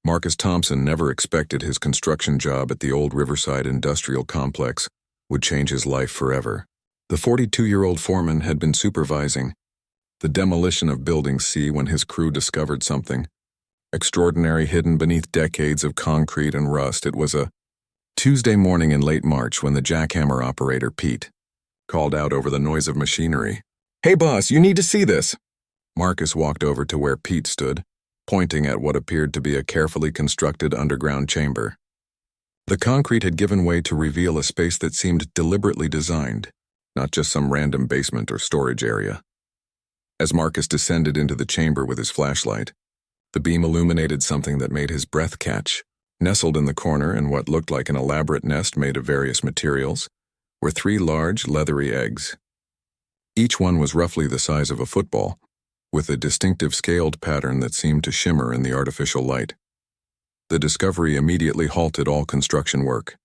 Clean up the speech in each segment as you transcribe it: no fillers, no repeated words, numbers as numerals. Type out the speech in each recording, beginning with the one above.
Marcus Thompson never expected his construction job at the old Riverside Industrial Complex would change his life forever. The 42-year-old foreman had been supervising the demolition of Building C when his crew discovered something extraordinary hidden beneath decades of concrete and rust. It was a Tuesday morning in late March when the jackhammer operator, Pete, called out over the noise of machinery. "Hey boss, you need to see this." Marcus walked over to where Pete stood, pointing at what appeared to be a carefully constructed underground chamber. The concrete had given way to reveal a space that seemed deliberately designed, not just some random basement or storage area. As Marcus descended into the chamber with his flashlight, the beam illuminated something that made his breath catch. Nestled in the corner in what looked like an elaborate nest made of various materials were 3 large, leathery eggs. Each one was roughly the size of a football, with a distinctive scaled pattern that seemed to shimmer in the artificial light. The discovery immediately halted all construction work.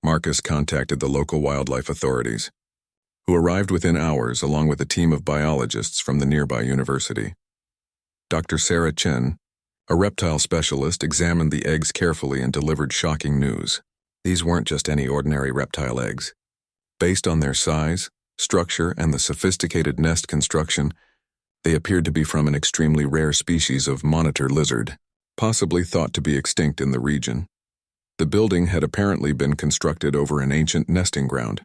Marcus contacted the local wildlife authorities, who arrived within hours along with a team of biologists from the nearby university. Dr. Sarah Chen, a reptile specialist, examined the eggs carefully and delivered shocking news. These weren't just any ordinary reptile eggs. Based on their size, structure, and the sophisticated nest construction, they appeared to be from an extremely rare species of monitor lizard, possibly thought to be extinct in the region. The building had apparently been constructed over an ancient nesting ground,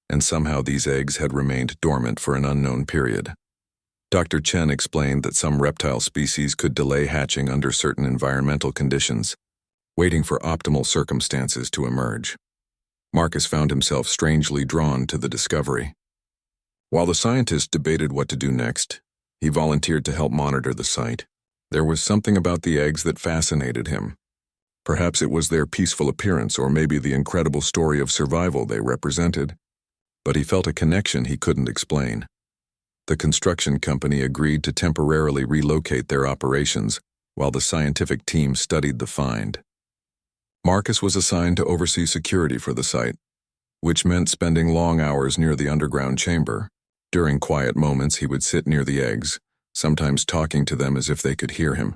and somehow these eggs had remained dormant for an unknown period. Dr. Chen explained that some reptile species could delay hatching under certain environmental conditions, waiting for optimal circumstances to emerge. Marcus found himself strangely drawn to the discovery. While the scientists debated what to do next, he volunteered to help monitor the site. There was something about the eggs that fascinated him. Perhaps it was their peaceful appearance or maybe the incredible story of survival they represented, but he felt a connection he couldn't explain. The construction company agreed to temporarily relocate their operations while the scientific team studied the find. Marcus was assigned to oversee security for the site, which meant spending long hours near the underground chamber. During quiet moments, he would sit near the eggs, sometimes talking to them as if they could hear him.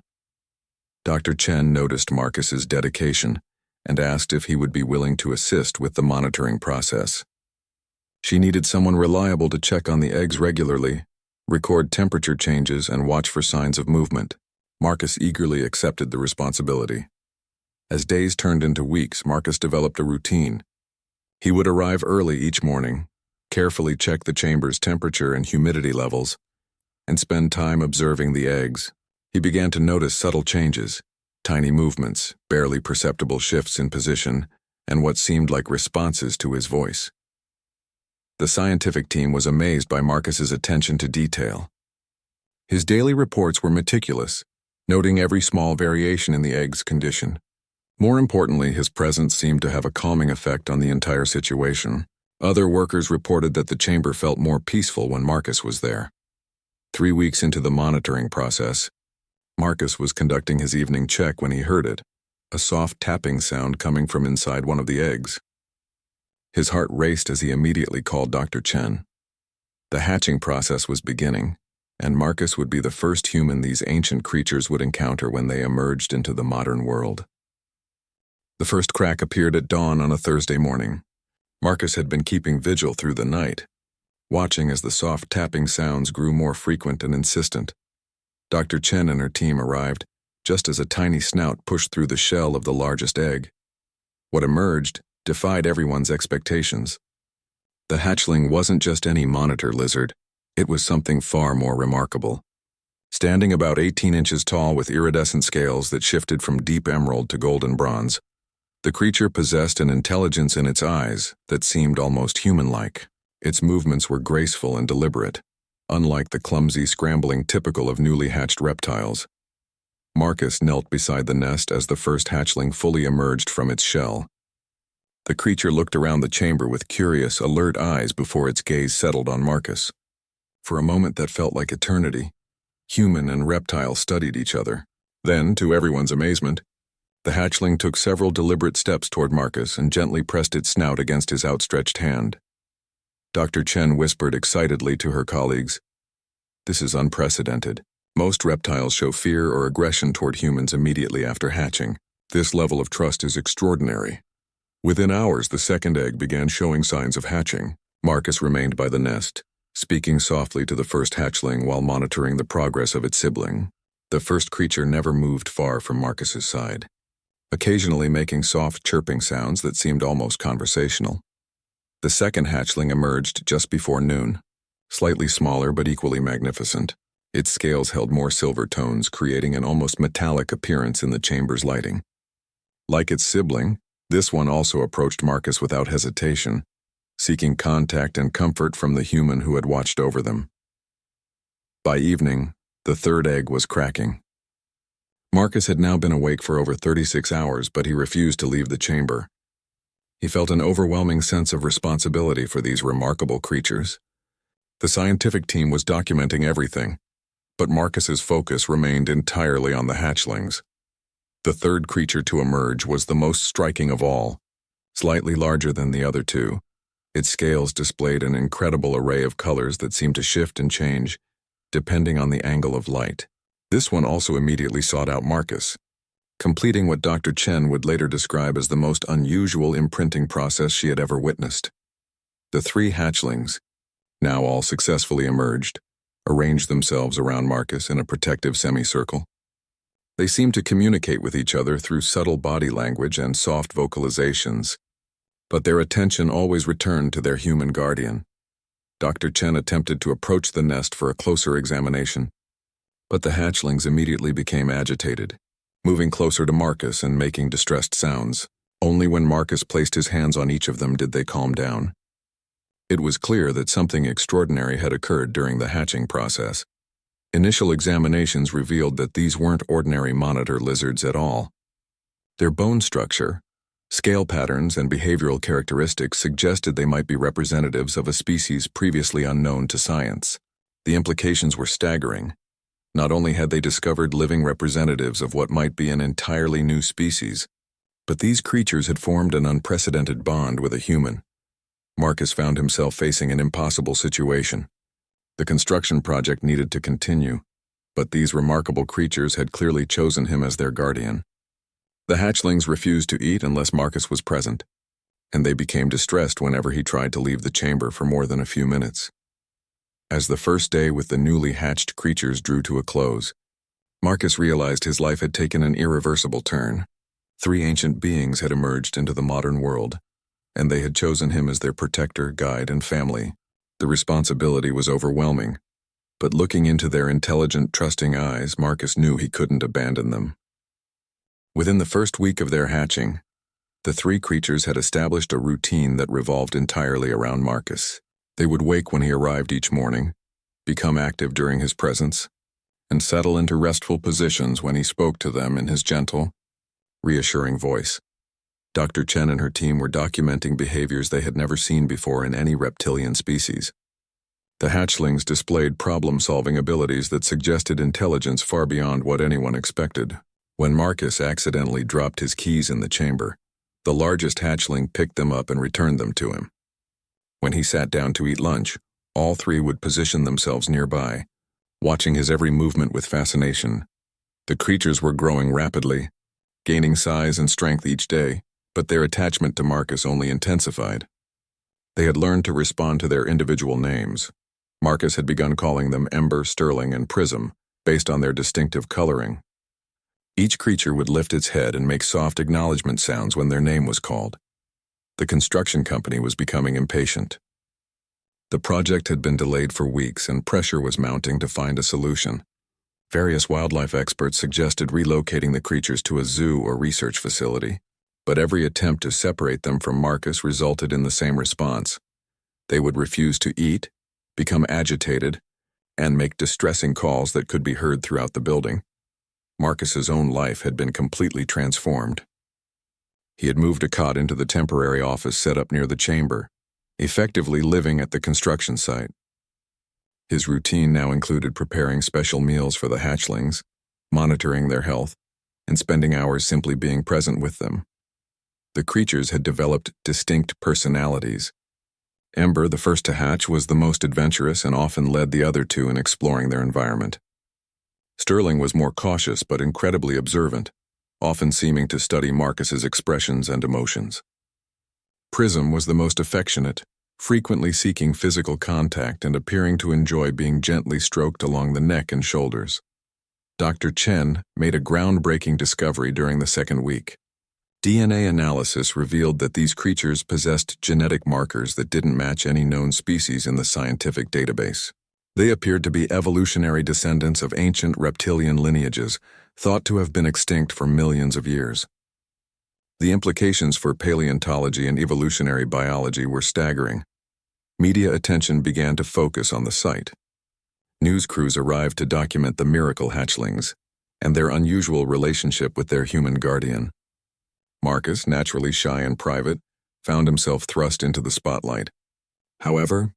Dr. Chen noticed Marcus's dedication and asked if he would be willing to assist with the monitoring process. She needed someone reliable to check on the eggs regularly, record temperature changes, and watch for signs of movement. Marcus eagerly accepted the responsibility. As days turned into weeks, Marcus developed a routine. He would arrive early each morning, carefully check the chamber's temperature and humidity levels, and spend time observing the eggs. He began to notice subtle changes, tiny movements, barely perceptible shifts in position, and what seemed like responses to his voice. The scientific team was amazed by Marcus's attention to detail. His daily reports were meticulous, noting every small variation in the egg's condition. More importantly, his presence seemed to have a calming effect on the entire situation. Other workers reported that the chamber felt more peaceful when Marcus was there. 3 weeks into the monitoring process, Marcus was conducting his evening check when he heard it, a soft tapping sound coming from inside one of the eggs. His heart raced as he immediately called Dr. Chen. The hatching process was beginning, and Marcus would be the first human these ancient creatures would encounter when they emerged into the modern world. The first crack appeared at dawn on a Thursday morning. Marcus had been keeping vigil through the night, watching as the soft tapping sounds grew more frequent and insistent. Dr. Chen and her team arrived just as a tiny snout pushed through the shell of the largest egg. What emerged defied everyone's expectations. The hatchling wasn't just any monitor lizard, it was something far more remarkable. Standing about 18 inches tall with iridescent scales that shifted from deep emerald to golden bronze, the creature possessed an intelligence in its eyes that seemed almost human-like. Its movements were graceful and deliberate, unlike the clumsy scrambling typical of newly hatched reptiles. Marcus knelt beside the nest as the first hatchling fully emerged from its shell. The creature looked around the chamber with curious, alert eyes before its gaze settled on Marcus. For a moment that felt like eternity, human and reptile studied each other. Then, to everyone's amazement, the hatchling took several deliberate steps toward Marcus and gently pressed its snout against his outstretched hand. Dr. Chen whispered excitedly to her colleagues, "This is unprecedented. Most reptiles show fear or aggression toward humans immediately after hatching. This level of trust is extraordinary. Within hours, the second egg began showing signs of hatching. Marcus remained by the nest, speaking softly to the first hatchling while monitoring the progress of its sibling. The first creature never moved far from Marcus's side, occasionally making soft chirping sounds that seemed almost conversational. The second hatchling emerged just before noon, slightly smaller but equally magnificent. Its scales held more silver tones, creating an almost metallic appearance in the chamber's lighting. Like its sibling, this one also approached Marcus without hesitation, seeking contact and comfort from the human who had watched over them. By evening, the third egg was cracking. Marcus had now been awake for over 36 hours, but he refused to leave the chamber. He felt an overwhelming sense of responsibility for these remarkable creatures. The scientific team was documenting everything, but Marcus's focus remained entirely on the hatchlings. The third creature to emerge was the most striking of all. Slightly larger than the other two, its scales displayed an incredible array of colors that seemed to shift and change, depending on the angle of light. This one also immediately sought out Marcus, completing what Dr. Chen would later describe as the most unusual imprinting process she had ever witnessed. The three hatchlings, now all successfully emerged, arranged themselves around Marcus in a protective semicircle. They seemed to communicate with each other through subtle body language and soft vocalizations, but their attention always returned to their human guardian. Dr. Chen attempted to approach the nest for a closer examination, but the hatchlings immediately became agitated, moving closer to Marcus and making distressed sounds. Only when Marcus placed his hands on each of them did they calm down. It was clear that something extraordinary had occurred during the hatching process. Initial examinations revealed that these weren't ordinary monitor lizards at all. Their bone structure, scale patterns, and behavioral characteristics suggested they might be representatives of a species previously unknown to science. The implications were staggering. Not only had they discovered living representatives of what might be an entirely new species, but these creatures had formed an unprecedented bond with a human. Marcus found himself facing an impossible situation. The construction project needed to continue, but these remarkable creatures had clearly chosen him as their guardian. The hatchlings refused to eat unless Marcus was present, and they became distressed whenever he tried to leave the chamber for more than a few minutes. As the first day with the newly hatched creatures drew to a close, Marcus realized his life had taken an irreversible turn. Three ancient beings had emerged into the modern world, and they had chosen him as their protector, guide, and family. The responsibility was overwhelming, but looking into their intelligent, trusting eyes, Marcus knew he couldn't abandon them. Within the first week of their hatching, the three creatures had established a routine that revolved entirely around Marcus. They would wake when he arrived each morning, become active during his presence, and settle into restful positions when he spoke to them in his gentle, reassuring voice. Dr. Chen and her team were documenting behaviors they had never seen before in any reptilian species. The hatchlings displayed problem-solving abilities that suggested intelligence far beyond what anyone expected. When Marcus accidentally dropped his keys in the chamber, the largest hatchling picked them up and returned them to him. When he sat down to eat lunch, all three would position themselves nearby, watching his every movement with fascination. The creatures were growing rapidly, gaining size and strength each day, but their attachment to Marcus only intensified. They had learned to respond to their individual names. Marcus had begun calling them Ember, Sterling, and Prism, based on their distinctive coloring. Each creature would lift its head and make soft acknowledgement sounds when their name was called. The construction company was becoming impatient. The project had been delayed for weeks, and pressure was mounting to find a solution. Various wildlife experts suggested relocating the creatures to a zoo or research facility, but every attempt to separate them from Marcus resulted in the same response. They would refuse to eat, become agitated, and make distressing calls that could be heard throughout the building. Marcus's own life had been completely transformed. He had moved a cot into the temporary office set up near the chamber, effectively living at the construction site. His routine now included preparing special meals for the hatchlings, monitoring their health, and spending hours simply being present with them. The creatures had developed distinct personalities. Ember, the first to hatch, was the most adventurous and often led the other two in exploring their environment. Sterling was more cautious but incredibly observant, often seeming to study Marcus's expressions and emotions. Prism was the most affectionate, frequently seeking physical contact and appearing to enjoy being gently stroked along the neck and shoulders. Dr. Chen made a groundbreaking discovery during the second week. DNA analysis revealed that these creatures possessed genetic markers that didn't match any known species in the scientific database. They appeared to be evolutionary descendants of ancient reptilian lineages, thought to have been extinct for millions of years. The implications for paleontology and evolutionary biology were staggering. Media attention began to focus on the site. News crews arrived to document the miracle hatchlings and their unusual relationship with their human guardian. Marcus, naturally shy and private, found himself thrust into the spotlight. However,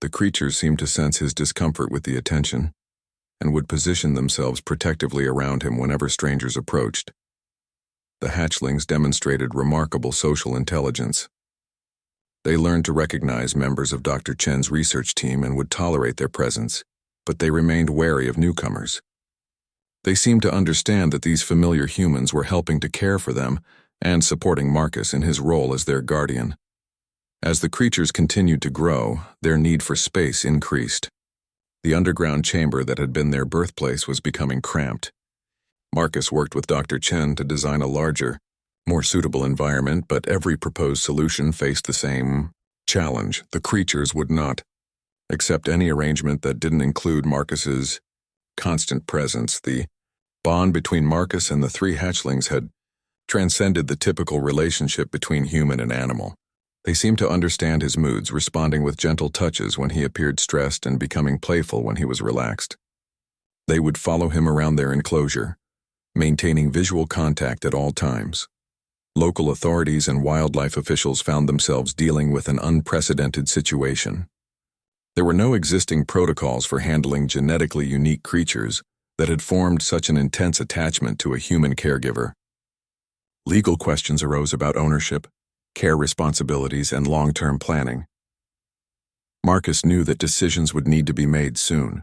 the creatures seemed to sense his discomfort with the attention and would position themselves protectively around him whenever strangers approached. The hatchlings demonstrated remarkable social intelligence. They learned to recognize members of Dr. Chen's research team and would tolerate their presence, but they remained wary of newcomers. They seemed to understand that these familiar humans were helping to care for them and supporting Marcus in his role as their guardian. As the creatures continued to grow, their need for space increased. The underground chamber that had been their birthplace was becoming cramped. Marcus worked with Dr. Chen to design a larger, more suitable environment, but every proposed solution faced the same challenge. The creatures would not accept any arrangement that didn't include Marcus's constant presence. The bond between Marcus and the three hatchlings had transcended the typical relationship between human and animal. They seemed to understand his moods, responding with gentle touches when he appeared stressed and becoming playful when he was relaxed. They would follow him around their enclosure, maintaining visual contact at all times. Local authorities and wildlife officials found themselves dealing with an unprecedented situation. There were no existing protocols for handling genetically unique creatures that had formed such an intense attachment to a human caregiver. Legal questions arose about ownership, care responsibilities, and long-term planning. Marcus knew that decisions would need to be made soon.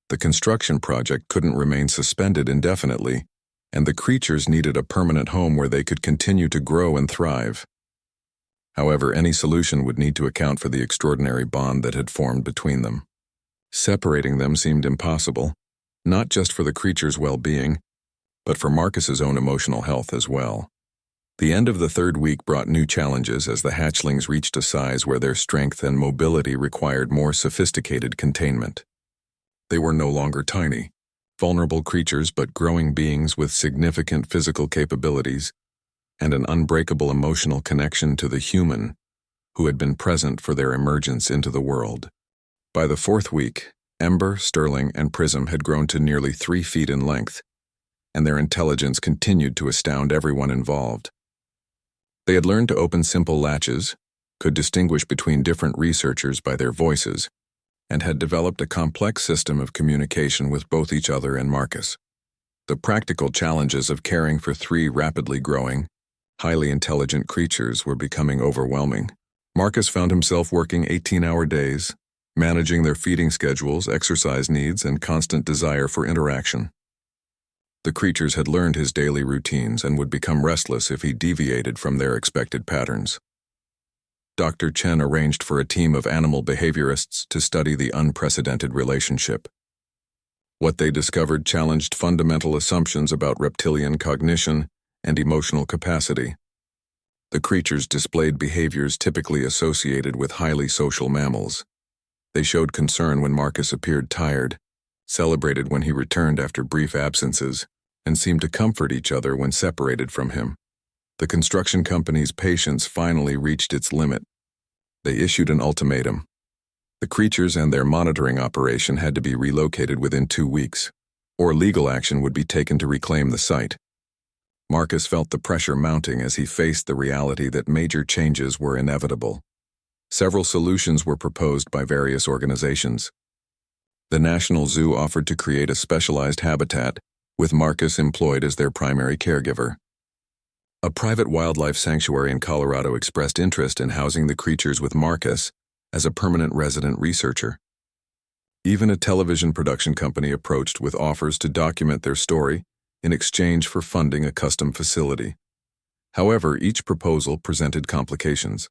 The construction project couldn't remain suspended indefinitely, and the creatures needed a permanent home where they could continue to grow and thrive. However, any solution would need to account for the extraordinary bond that had formed between them. Separating them seemed impossible, not just for the creatures' well-being, but for Marcus's own emotional health as well. The end of the third week brought new challenges as the hatchlings reached a size where their strength and mobility required more sophisticated containment. They were no longer tiny, vulnerable creatures, but growing beings with significant physical capabilities and an unbreakable emotional connection to the human who had been present for their emergence into the world. By the fourth week, Ember, Sterling, and Prism had grown to nearly 3 feet in length, and their intelligence continued to astound everyone involved. They had learned to open simple latches, could distinguish between different researchers by their voices, and had developed a complex system of communication with both each other and Marcus. The practical challenges of caring for 3 rapidly growing, highly intelligent creatures were becoming overwhelming. Marcus found himself working 18-hour days, managing their feeding schedules, exercise needs, and constant desire for interaction. The creatures had learned his daily routines and would become restless if he deviated from their expected patterns. Dr. Chen arranged for a team of animal behaviorists to study the unprecedented relationship. What they discovered challenged fundamental assumptions about reptilian cognition and emotional capacity. The creatures displayed behaviors typically associated with highly social mammals. They showed concern when Marcus appeared tired, celebrated when he returned after brief absences, and seemed to comfort each other when separated from him. The construction company's patience finally reached its limit. They issued an ultimatum. The creatures and their monitoring operation had to be relocated within 2 weeks, or legal action would be taken to reclaim the site. Marcus felt the pressure mounting as he faced the reality that major changes were inevitable. Several solutions were proposed by various organizations. The National Zoo offered to create a specialized habitat, with Marcus employed as their primary caregiver. A private wildlife sanctuary in Colorado expressed interest in housing the creatures with Marcus as a permanent resident researcher. Even a television production company approached with offers to document their story in exchange for funding a custom facility. However, each proposal presented complications.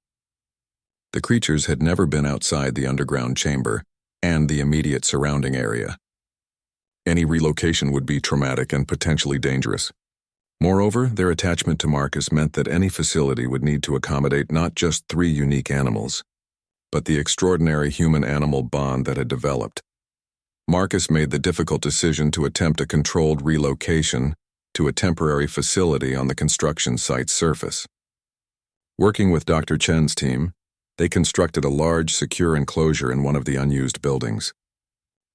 The creatures had never been outside the underground chamber and the immediate surrounding area. Any relocation would be traumatic and potentially dangerous. Moreover, their attachment to Marcus meant that any facility would need to accommodate not just 3 unique animals, but the extraordinary human-animal bond that had developed. Marcus made the difficult decision to attempt a controlled relocation to a temporary facility on the construction site's surface. Working with Dr. Chen's team, they constructed a large, secure enclosure in one of the unused buildings.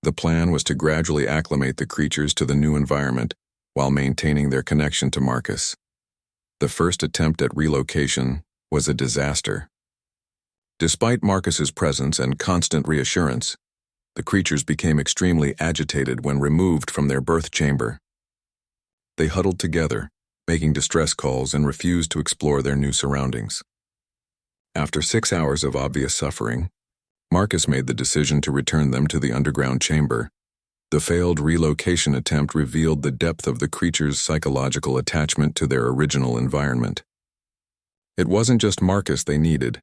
The plan was to gradually acclimate the creatures to the new environment while maintaining their connection to Marcus. The first attempt at relocation was a disaster. Despite Marcus's presence and constant reassurance, the creatures became extremely agitated when removed from their birth chamber. They huddled together, making distress calls, and refused to explore their new surroundings. After 6 hours of obvious suffering, Marcus made the decision to return them to the underground chamber. The failed relocation attempt revealed the depth of the creatures' psychological attachment to their original environment. It wasn't just Marcus they needed.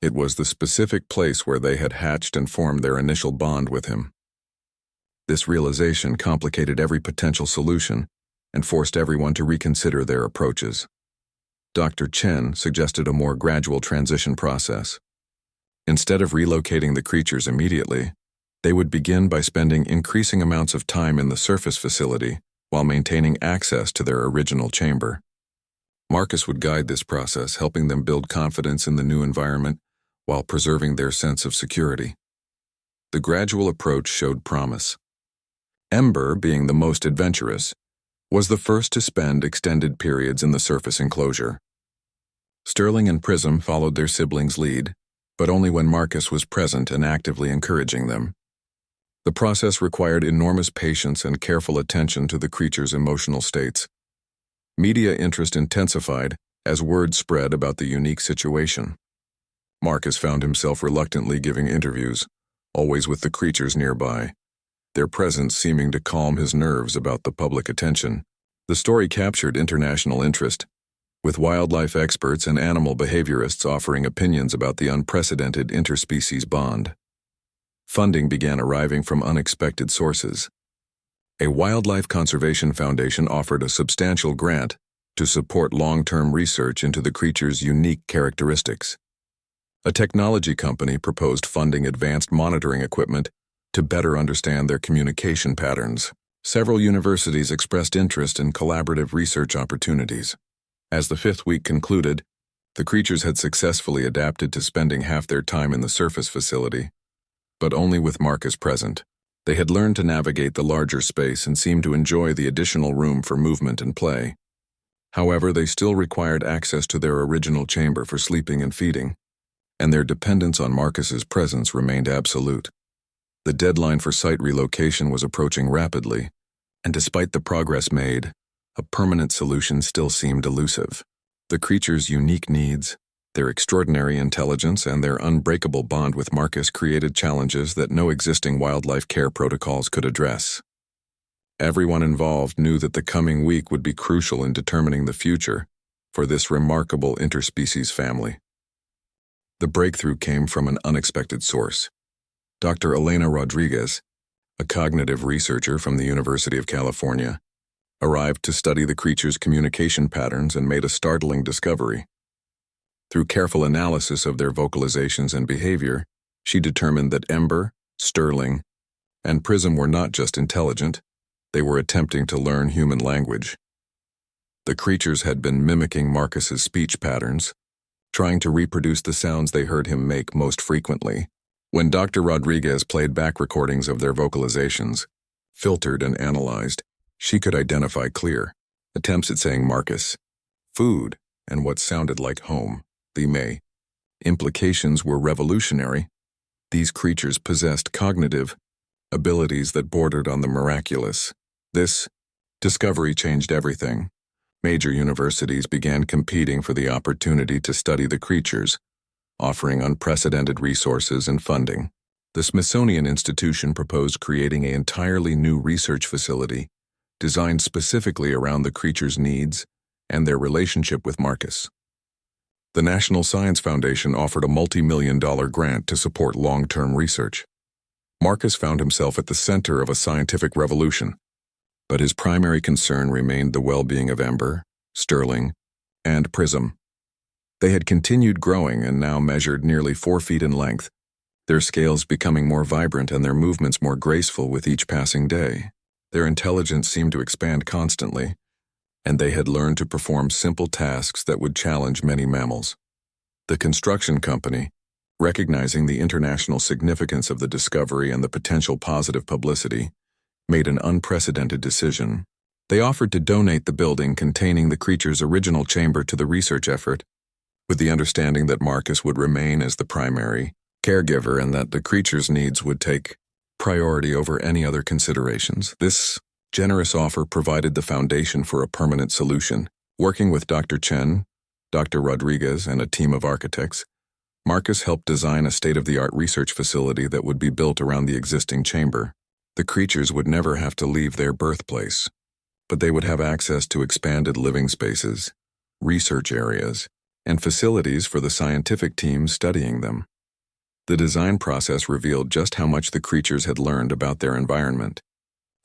It was the specific place where they had hatched and formed their initial bond with him. This realization complicated every potential solution and forced everyone to reconsider their approaches. Dr. Chen suggested a more gradual transition process. Instead of relocating the creatures immediately, they would begin by spending increasing amounts of time in the surface facility while maintaining access to their original chamber. Marcus would guide this process, helping them build confidence in the new environment while preserving their sense of security. The gradual approach showed promise. Ember, being the most adventurous, was the first to spend extended periods in the surface enclosure. Sterling and Prism followed their siblings' lead, but only when Marcus was present and actively encouraging them. The process required enormous patience and careful attention to the creatures' emotional states. Media interest intensified as word spread about the unique situation. Marcus found himself reluctantly giving interviews, always with the creatures nearby, their presence seeming to calm his nerves about the public attention. The story captured international interest, with wildlife experts and animal behaviorists offering opinions about the unprecedented interspecies bond. Funding began arriving from unexpected sources. A wildlife conservation foundation offered a substantial grant to support long-term research into the creature's unique characteristics. A technology company proposed funding advanced monitoring equipment to better understand their communication patterns. Several universities expressed interest in collaborative research opportunities. As the 5th week concluded, the creatures had successfully adapted to spending half their time in the surface facility, but only with Marcus present. They had learned to navigate the larger space and seemed to enjoy the additional room for movement and play. However, they still required access to their original chamber for sleeping and feeding, and their dependence on Marcus's presence remained absolute. The deadline for site relocation was approaching rapidly, and despite the progress made, a permanent solution still seemed elusive. The creatures' unique needs, their extraordinary intelligence, and their unbreakable bond with Marcus created challenges that no existing wildlife care protocols could address. Everyone involved knew that the coming week would be crucial in determining the future for this remarkable interspecies family. The breakthrough came from an unexpected source. Dr. Elena Rodriguez, a cognitive researcher from the University of California, arrived to study the creatures' communication patterns and made a startling discovery. Through careful analysis of their vocalizations and behavior, she determined that Ember, Sterling, and Prism were not just intelligent, they were attempting to learn human language. The creatures had been mimicking Marcus's speech patterns, trying to reproduce the sounds they heard him make most frequently. When Dr. Rodriguez played back recordings of their vocalizations, filtered and analyzed, she could identify clear attempts at saying Marcus, food, and what sounded like home, the May. Implications were revolutionary. These creatures possessed cognitive abilities that bordered on the miraculous. This discovery changed everything. Major universities began competing for the opportunity to study the creatures, offering unprecedented resources and funding. The Smithsonian Institution proposed creating an entirely new research facility designed specifically around the creature's needs and their relationship with Marcus. The National Science Foundation offered a multi-million-dollar grant to support long-term research. Marcus found himself at the center of a scientific revolution, but his primary concern remained the well-being of Ember, Sterling, and Prism. They had continued growing and now measured nearly 4 feet in length, their scales becoming more vibrant and their movements more graceful with each passing day. Their intelligence seemed to expand constantly, and they had learned to perform simple tasks that would challenge many mammals. The construction company, recognizing the international significance of the discovery and the potential positive publicity, made an unprecedented decision. They offered to donate the building containing the creature's original chamber to the research effort, with the understanding that Marcus would remain as the primary caregiver and that the creature's needs would take priority over any other considerations. This generous offer provided the foundation for a permanent solution. Working with Dr. Chen, Dr. Rodriguez, and a team of architects, Marcus helped design a state-of-the-art research facility that would be built around the existing chamber. The creatures would never have to leave their birthplace, but they would have access to expanded living spaces, research areas, and facilities for the scientific teams studying them. The design process revealed just how much the creatures had learned about their environment.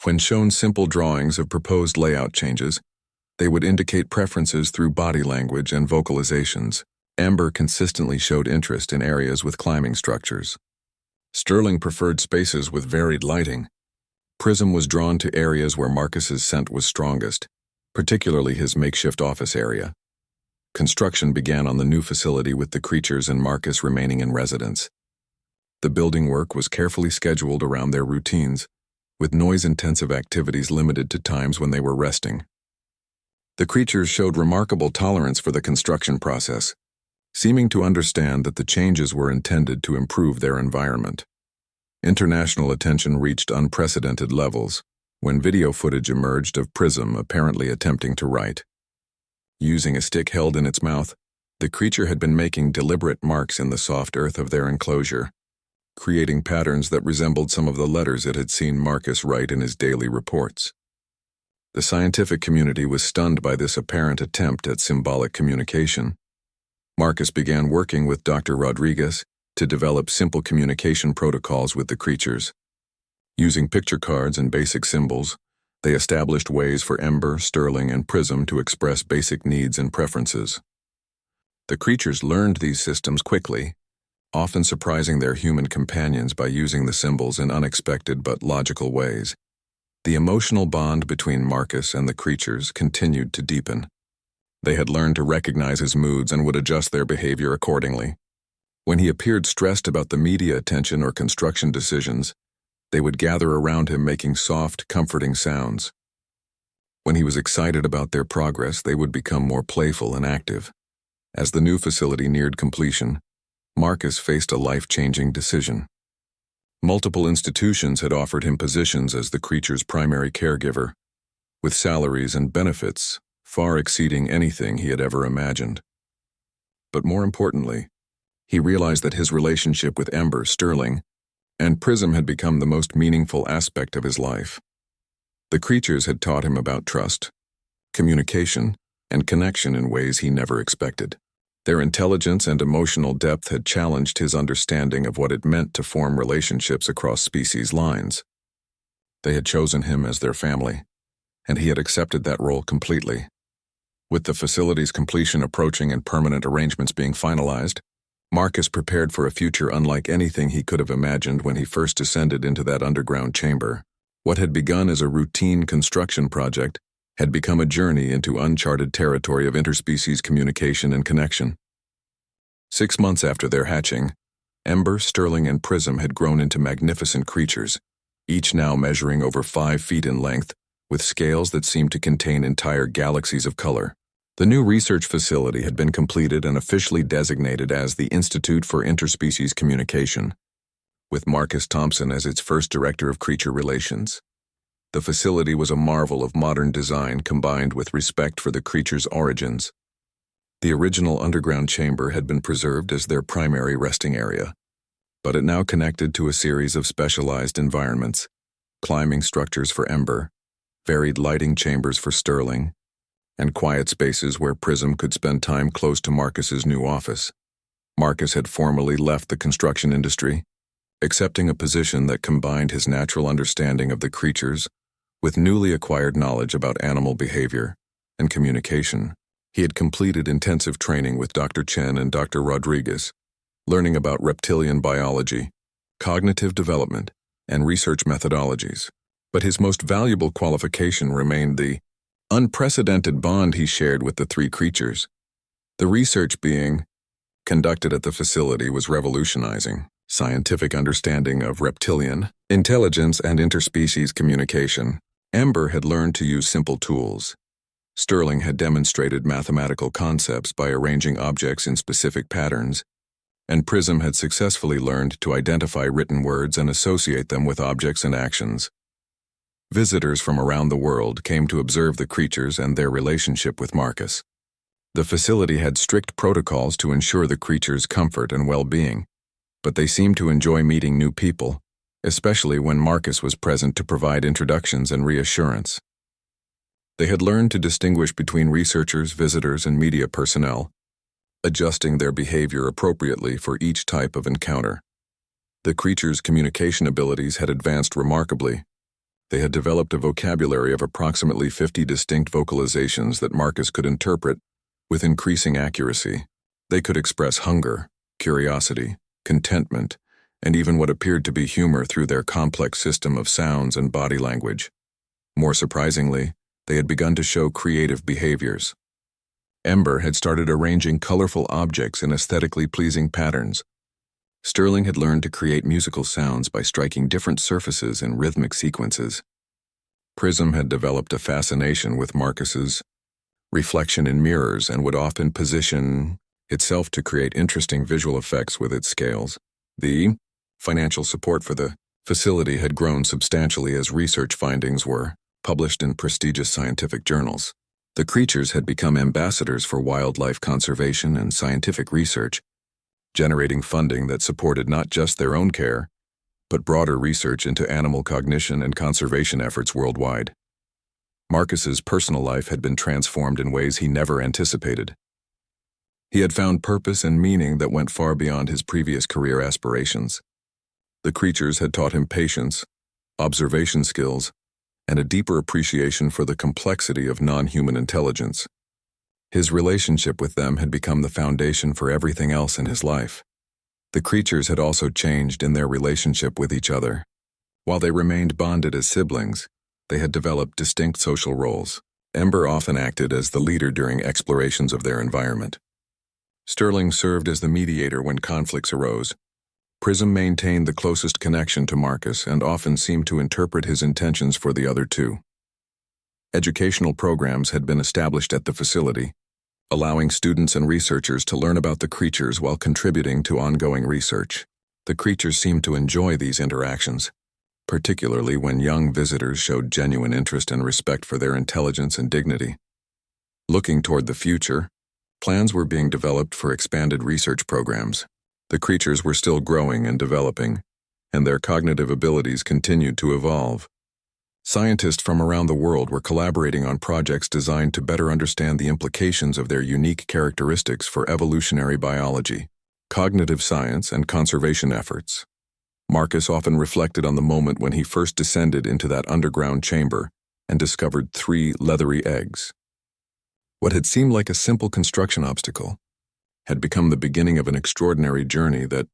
When shown simple drawings of proposed layout changes, they would indicate preferences through body language and vocalizations. Ember consistently showed interest in areas with climbing structures. Sterling preferred spaces with varied lighting. Prism was drawn to areas where Marcus's scent was strongest, particularly his makeshift office area. Construction began on the new facility with the creatures and Marcus remaining in residence. The building work was carefully scheduled around their routines, with noise-intensive activities limited to times when they were resting. The creatures showed remarkable tolerance for the construction process, seeming to understand that the changes were intended to improve their environment. International attention reached unprecedented levels when video footage emerged of Prism apparently attempting to write. Using a stick held in its mouth, the creature had been making deliberate marks in the soft earth of their enclosure, creating patterns that resembled some of the letters it had seen Marcus write in his daily reports. The scientific community was stunned by this apparent attempt at symbolic communication. Marcus began working with Dr. Rodriguez to develop simple communication protocols with the creatures. Using picture cards and basic symbols, they established ways for Ember, Sterling, and Prism to express basic needs and preferences. The creatures learned these systems quickly, often surprising their human companions by using the symbols in unexpected but logical ways. The emotional bond between Marcus and the creatures continued to deepen. They had learned to recognize his moods and would adjust their behavior accordingly. When he appeared stressed about the media attention or construction decisions, they would gather around him making soft, comforting sounds. When he was excited about their progress, they would become more playful and active. As the new facility neared completion, Marcus faced a life-changing decision. Multiple institutions had offered him positions as the creature's primary caregiver, with salaries and benefits far exceeding anything he had ever imagined. But more importantly, he realized that his relationship with Ember, Sterling, and Prism had become the most meaningful aspect of his life. The creatures had taught him about trust, communication, and connection in ways he never expected. Their intelligence and emotional depth had challenged his understanding of what it meant to form relationships across species lines. They had chosen him as their family, and he had accepted that role completely. With the facility's completion approaching and permanent arrangements being finalized, Marcus prepared for a future unlike anything he could have imagined when he first descended into that underground chamber. What had begun as a routine construction project had become a journey into uncharted territory of interspecies communication and connection. 6 months after their hatching, Ember, Sterling, and Prism had grown into magnificent creatures, each now measuring over 5 feet in length, with scales that seemed to contain entire galaxies of color. The new research facility had been completed and officially designated as the Institute for Interspecies Communication, with Marcus Thompson as its first director of creature relations. The facility was a marvel of modern design combined with respect for the creature's origins. The original underground chamber had been preserved as their primary resting area, but it now connected to a series of specialized environments: climbing structures for Ember, varied lighting chambers for Sterling, and quiet spaces where Prism could spend time close to Marcus's new office. Marcus had formally left the construction industry, accepting a position that combined his natural understanding of the creatures with newly acquired knowledge about animal behavior and communication. He had completed intensive training with Dr. Chen and Dr. Rodriguez, learning about reptilian biology, cognitive development, and research methodologies. But his most valuable qualification remained the unprecedented bond he shared with the three creatures. The research being conducted at the facility was revolutionizing. Scientific understanding of reptilian intelligence and interspecies communication. Ember had learned to use simple tools. Sterling had demonstrated mathematical concepts by arranging objects in specific patterns, and Prism had successfully learned to identify written words and associate them with objects and actions. Visitors from around the world came to observe the creatures and their relationship with Marcus. The facility had strict protocols to ensure the creatures' comfort and well-being, but they seemed to enjoy meeting new people, especially when Marcus was present to provide introductions and reassurance. They had learned to distinguish between researchers, visitors, and media personnel, adjusting their behavior appropriately for each type of encounter. The creatures' communication abilities had advanced remarkably. They had developed a vocabulary of approximately 50 distinct vocalizations that Marcus could interpret with increasing accuracy. They could express hunger, curiosity, contentment, and even what appeared to be humor through their complex system of sounds and body language. More surprisingly, they had begun to show creative behaviors. Ember had started arranging colorful objects in aesthetically pleasing patterns. Sterling had learned to create musical sounds by striking different surfaces in rhythmic sequences. Prism had developed a fascination with Marcus's reflection in mirrors and would often position itself to create interesting visual effects with its scales. The financial support for the facility had grown substantially as research findings were published in prestigious scientific journals. The creatures had become ambassadors for wildlife conservation and scientific research, generating funding that supported not just their own care, but broader research into animal cognition and conservation efforts worldwide. Marcus's personal life had been transformed in ways he never anticipated. He had found purpose and meaning that went far beyond his previous career aspirations. The creatures had taught him patience, observation skills, and a deeper appreciation for the complexity of non-human intelligence. His relationship with them had become the foundation for everything else in his life. The creatures had also changed in their relationship with each other. While they remained bonded as siblings, they had developed distinct social roles. Ember often acted as the leader during explorations of their environment. Sterling served as the mediator when conflicts arose. Prism maintained the closest connection to Marcus and often seemed to interpret his intentions for the other two. Educational programs had been established at the facility, allowing students and researchers to learn about the creatures while contributing to ongoing research. The creatures seemed to enjoy these interactions, particularly when young visitors showed genuine interest and respect for their intelligence and dignity. Looking toward the future, plans were being developed for expanded research programs. The creatures were still growing and developing, and their cognitive abilities continued to evolve. Scientists from around the world were collaborating on projects designed to better understand the implications of their unique characteristics for evolutionary biology, cognitive science, and conservation efforts. Marcus often reflected on the moment when he first descended into that underground chamber and discovered 3 leathery eggs. What had seemed like a simple construction obstacle had become the beginning of an extraordinary journey that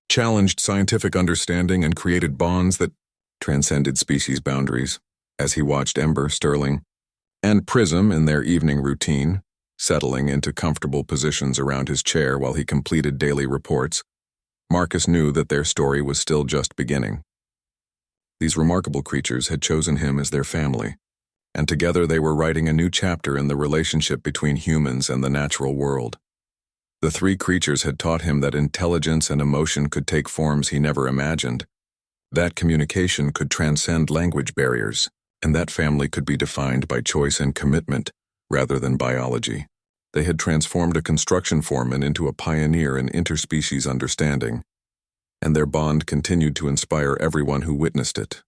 challenged scientific understanding and created bonds that transcended species boundaries. As he watched Ember, Sterling, and Prism in their evening routine, settling into comfortable positions around his chair while he completed daily reports, Marcus knew that their story was still just beginning. These remarkable creatures had chosen him as their family, and together they were writing a new chapter in the relationship between humans and the natural world. The 3 creatures had taught him that intelligence and emotion could take forms he never imagined, that communication could transcend language barriers, and that family could be defined by choice and commitment rather than biology. They had transformed a construction foreman into a pioneer in interspecies understanding. and their bond continued to inspire everyone who witnessed it.